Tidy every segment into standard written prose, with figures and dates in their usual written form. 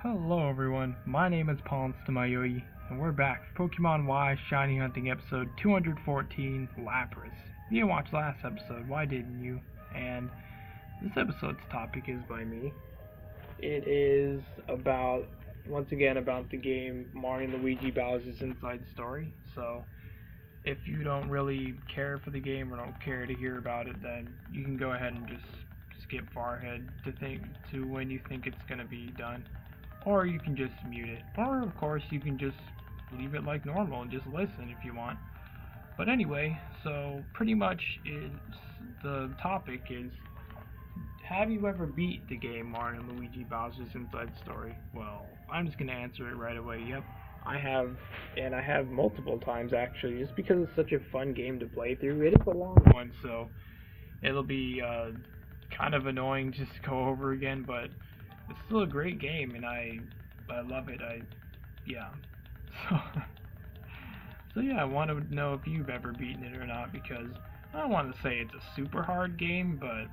Hello everyone, my name is PauLInstaMyooin, and we're back for Pokemon Y Shiny Hunting episode 214, Lapras. You didn't watch last episode, why didn't you? And this episode's topic is by me. It is once again, about the game Mario and Luigi Bowser's Inside Story. So, if you don't really care for the game or don't care to hear about it, then you can go ahead and just skip far ahead to when you think it's going to be done. Or you can just mute it. Or, of course, you can just leave it like normal and just listen if you want. But anyway, so pretty much the topic is, have you ever beat the game Mario and Luigi Bowser's Inside Story? Well, I'm just going to answer it right away. Yep, I have, and I have multiple times actually, just because it's such a fun game to play through. It is a long one, so it'll be kind of annoying just to go over again, but it's still a great game, and I love it. Yeah. So, so yeah, I want to know if you've ever beaten it or not, because I don't want to say it's a super hard game, but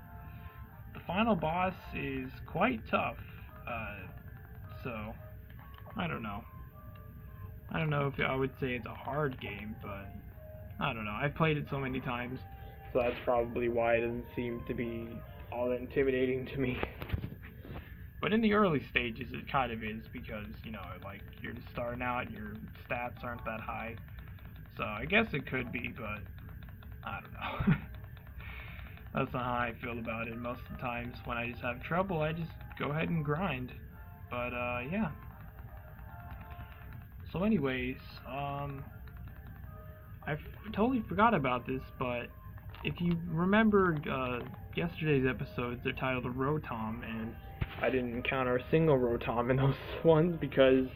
the final boss is quite tough. So, I don't know. I don't know if I would say it's a hard game, but I don't know. I've played it so many times, so that's probably why it doesn't seem to be all that intimidating to me. But in the early stages, it kind of is, because, like, you're just starting out, your stats aren't that high. So I guess it could be, but I don't know. That's not how I feel about it. Most of the times when I just have trouble, I just go ahead and grind. But, yeah. So anyways, I totally forgot about this, but if you remember yesterday's episodes, they're titled Rotom, and I didn't encounter a single Rotom in those ones because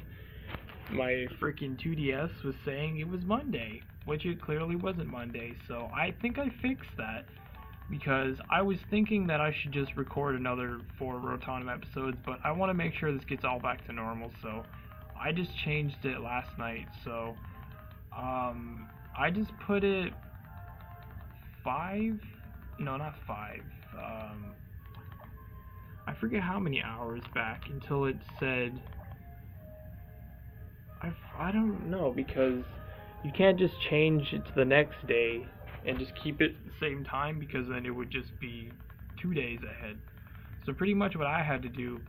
my freaking 2DS was saying it was Monday, which it clearly wasn't Monday. So I think I fixed that, because I was thinking that I should just record another 4 Rotom episodes, but I want to make sure this gets all back to normal, so I just changed it last night. So I just put it 5, no, not 5, I forget how many hours back until it said, I don't know, because you can't just change it to the next day and just keep it the same time, because then it would just be 2 days ahead. So pretty much what I had to do,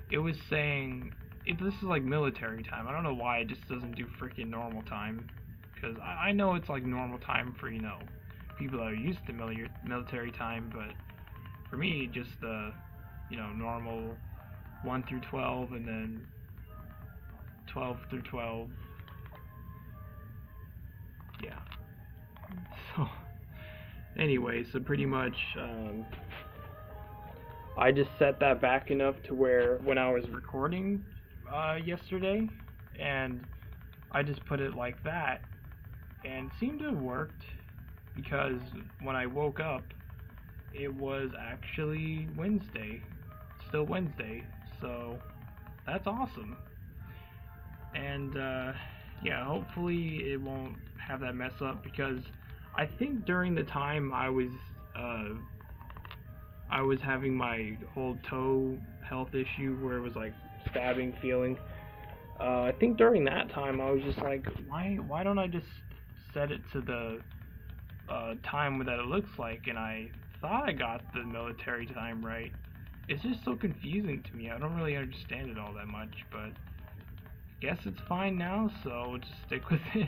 it was saying, this is like military time. I don't know why it just doesn't do freaking normal time, because I know it's like normal time for, people that are used to military time, but for me, just normal 1 through 12, and then 12 through 12. Yeah. So, anyway, so pretty much, I just set that back enough to where when I was recording yesterday, and I just put it like that, and it seemed to have worked, because when I woke up, it was actually Wednesday. Still Wednesday, so that's awesome. And yeah, hopefully it won't have that mess up, because I think during the time I was having my whole toe health issue where it was like stabbing feeling, I think during that time I was just like, why don't I just set it to the time that it looks like, and I thought I got the military time right. It's just so confusing to me. I don't really understand it all that much, but I guess it's fine now, so we'll just stick with it.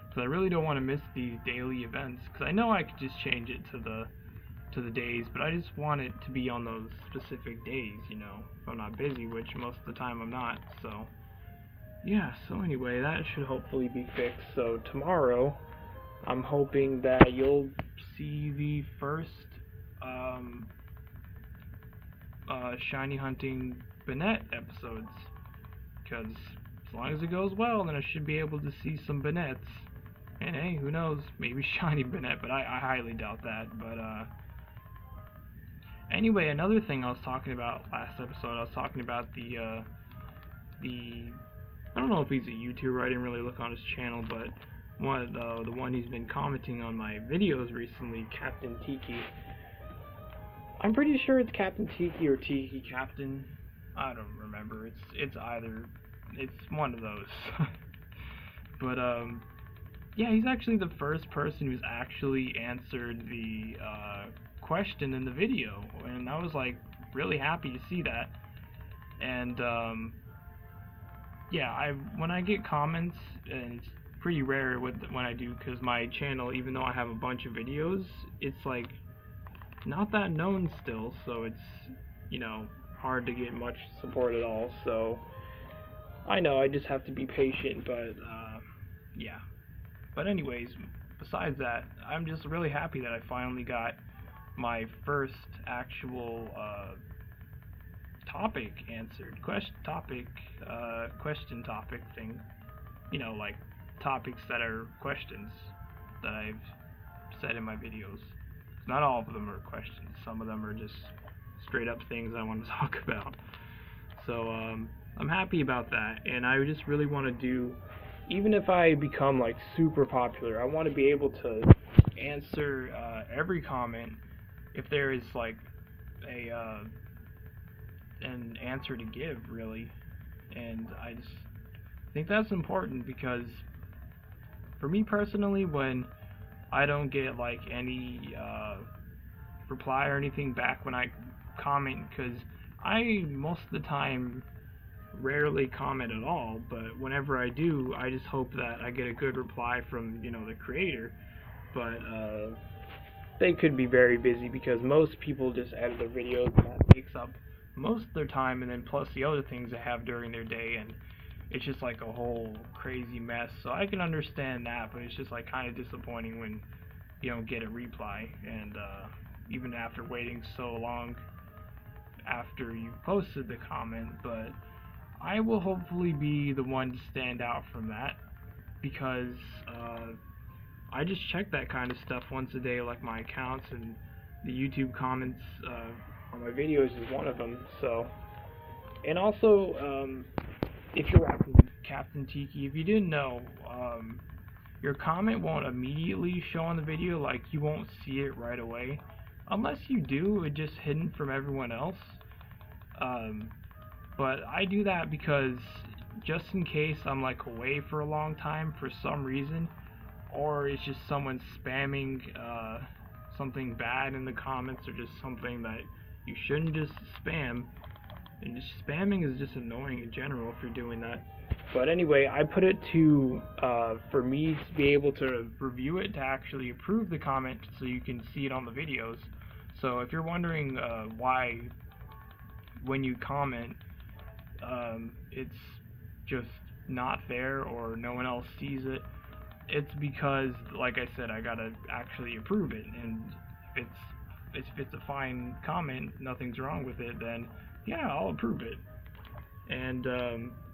Because I really don't want to miss these daily events, because I know I could just change it to the days, but I just want it to be on those specific days, if I'm not busy, which most of the time I'm not. So yeah, so anyway, that should hopefully be fixed. So tomorrow, I'm hoping that you'll see the first Shiny Hunting Banette episodes, because as long as it goes well, then I should be able to see some Banettes. And hey, who knows, maybe Shiny Banette, but I highly doubt that. But anyway, another thing I was talking about last episode, I was talking about the I don't know if he's a YouTuber, I didn't really look on his channel, but the one he's been commenting on my videos recently, Captain Tiki. I'm pretty sure it's Captain Tiki or Tiki Captain. I don't remember. It's one of those. But yeah, he's actually the first person who's actually answered the question in the video, and I was like really happy to see that. And yeah, when I get comments, and it's pretty rare when I do, because my channel, even though I have a bunch of videos, it's like not that known still, so it's, you know, hard to get much support at all. So I know I just have to be patient, but yeah. But anyways, besides that, I'm just really happy that I finally got my first actual topic answered. Question topic thing. You know, like topics that are questions that I've said in my videos. Not all of them are questions. Some of them are just straight up things I want to talk about. So I'm happy about that, and I just really want to do, even if I become like super popular, I want to be able to answer every comment if there is like an answer to give, really. And I just think that's important, because for me personally, when I don't get like any reply or anything back when I comment, because I most of the time rarely comment at all, but whenever I do, I just hope that I get a good reply from, you know, the creator. But they could be very busy, because most people just edit their videos, and that takes up most of their time, and then plus the other things they have during their day, and it's just like a whole crazy mess. So I can understand that, but it's just like kind of disappointing when you don't get a reply, and even after waiting so long after you posted the comment. But I will hopefully be the one to stand out from that, because I just check that kind of stuff once a day, like my accounts, and the YouTube comments on my videos is one of them. So, and also, if you're watching Captain Tiki, if you didn't know, your comment won't immediately show on the video, like you won't see it right away. Unless you do, it's just hidden from everyone else. But I do that because just in case I'm like away for a long time for some reason, or it's just someone spamming something bad in the comments, or just something that you shouldn't just spam. And just spamming is just annoying in general if you're doing that. But anyway, I put it to for me to be able to review it, to actually approve the comment, so you can see it on the videos. So if you're wondering why when you comment it's just not there, or no one else sees it, it's because, like I said, I gotta actually approve it. And if it's a fine comment, nothing's wrong with it, then yeah, I'll approve it. And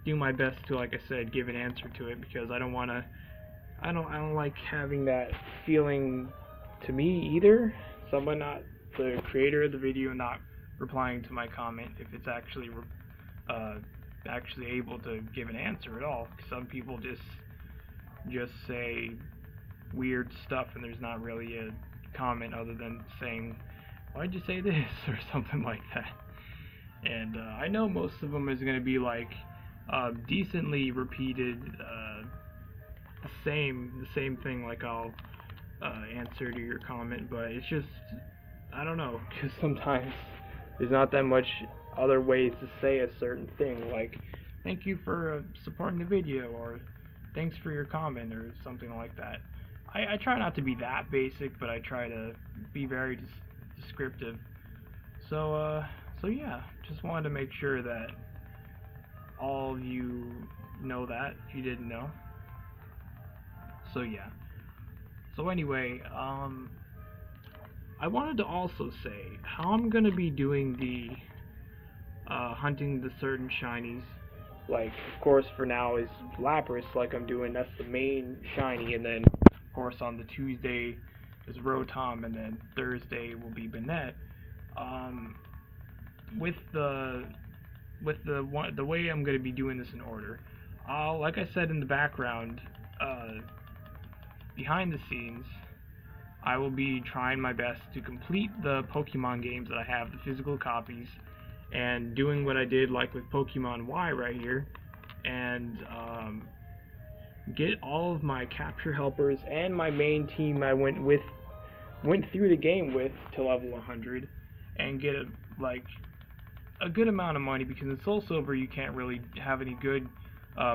do my best to, like I said, give an answer to it, because I don't like having that feeling to me either. Someone, not the creator of the video, not replying to my comment if it's actually able to give an answer at all. Some people just say weird stuff, and there's not really a comment other than saying, "Why'd you say this?" or something like that. And I know most of them is going to be like decently repeated, the same thing, like I'll answer to your comment, but it's just, I don't know, because sometimes there's not that much other ways to say a certain thing, like "thank you for supporting the video," or "thanks for your comment," or something like that. I try not to be that basic, but I try to be very descriptive. So yeah, just wanted to make sure that all of you know that, if you didn't know. So yeah. So anyway, I wanted to also say how I'm gonna be doing the hunting the certain shinies. Like, of course, for now is Lapras, like I'm doing. That's the main shiny, and then of course on the Tuesday is Rotom, and then Thursday will be Banette. With the way I'm going to be doing this in order, like I said in the background, behind the scenes, I will be trying my best to complete the Pokemon games that I have, the physical copies, and doing what I did like with Pokemon Y right here, and get all of my capture helpers and my main team I went through the game with to level 100, and get a good amount of money, because in Soul Silver you can't really have any good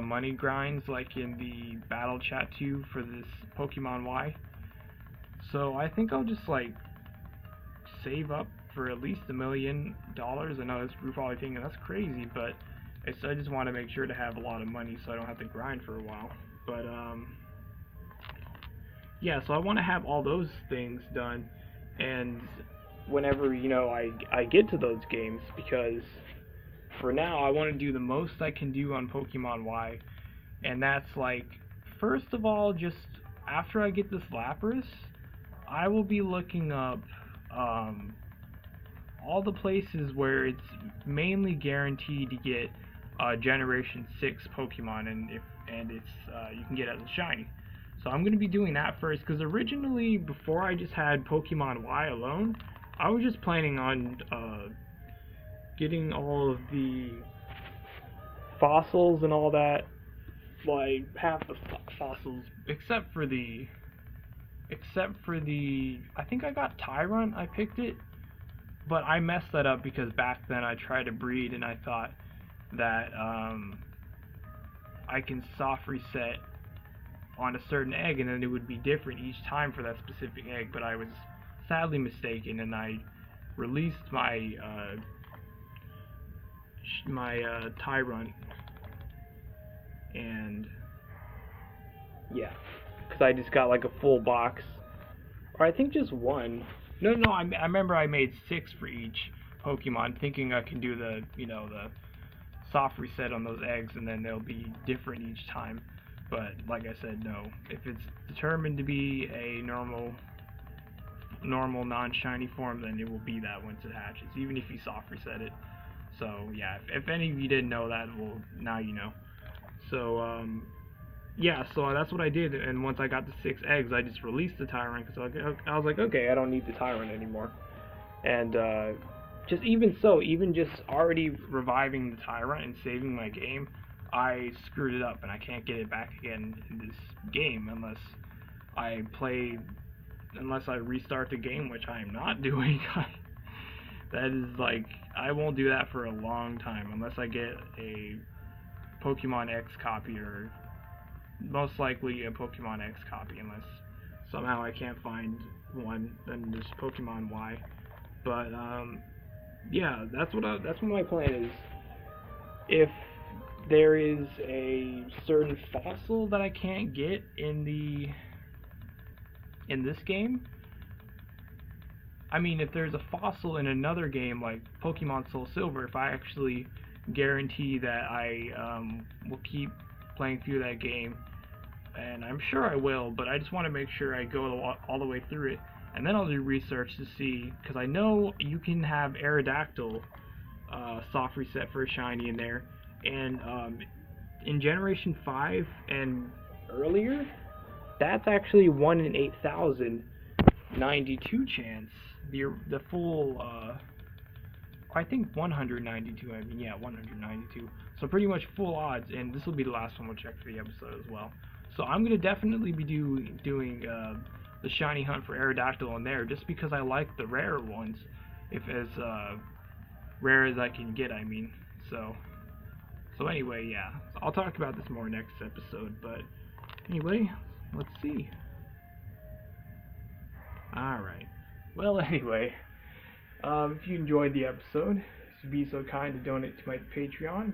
money grinds like in the battle chat 2 for this Pokemon Y. So I think I'll just like save up for at least $1 million. I know you're probably thinking that's crazy, but I just want to make sure to have a lot of money so I don't have to grind for a while. But yeah, so I want to have all those things done, and whenever I get to those games, because for now I want to do the most I can do on Pokemon Y, and that's like, first of all, just after I get this Lapras, I will be looking up all the places where it's mainly guaranteed to get Generation 6 Pokemon, and it's you can get it as a shiny. So I'm going to be doing that first, because originally, before I just had Pokemon Y alone, I was just planning on getting all of the fossils and all that, like half the fossils, except for the I think I got Tyrant, I picked it, but I messed that up because back then I tried to breed and I thought that I can soft reset on a certain egg and then it would be different each time for that specific egg, but I was sadly mistaken, and I released my Tyrant, and yeah, because I just got like a full box, or I think just one. No, I remember I made 6 for each Pokemon, thinking I can do the the soft reset on those eggs, and then they'll be different each time. But like I said, no. If it's determined to be a normal non-shiny form, then it will be that once it hatches, even if you soft reset it. So yeah, if any of you didn't know that, well, now you know. So yeah, so that's what I did, and once I got the 6 eggs, I just released the Tyrant, because I was like, okay, I don't need the Tyrant anymore. And even just already reviving the Tyrant and saving my game, I screwed it up, and I can't get it back again in this game unless I restart the game, which I am not doing. That is like, I won't do that for a long time unless I get a Pokemon X copy, or most likely a Pokemon X copy, unless somehow I can't find one, then just Pokemon Y. But yeah, that's what my plan is. If there is a certain fossil that I can't get in this game, I mean, if there's a fossil in another game like Pokemon Soul Silver, if I actually guarantee that I will keep playing through that game, and I'm sure I will, but I just want to make sure I go all the way through it, and then I'll do research to see, because I know you can have Aerodactyl soft reset for a shiny in there, and in Generation 5 and earlier, that's actually 1 in 8,092 chance. The full, I think 192, I mean, yeah, 192. So pretty much full odds, and this will be the last one we'll check for the episode as well. So I'm going to definitely be doing the shiny hunt for Aerodactyl in there, just because I like the rarer ones, if as rare as I can get, I mean. So anyway, yeah, I'll talk about this more next episode, but anyway, let's see. Alright, well, anyway, if you enjoyed the episode, be so kind to donate to my Patreon,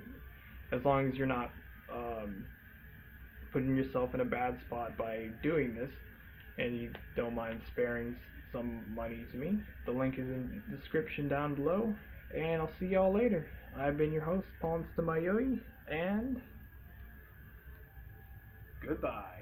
as long as you're not putting yourself in a bad spot by doing this, and you don't mind sparing some money to me. The link is in the description down below, and I'll see y'all later. I've been your host, PauLInstaMyooin, and goodbye.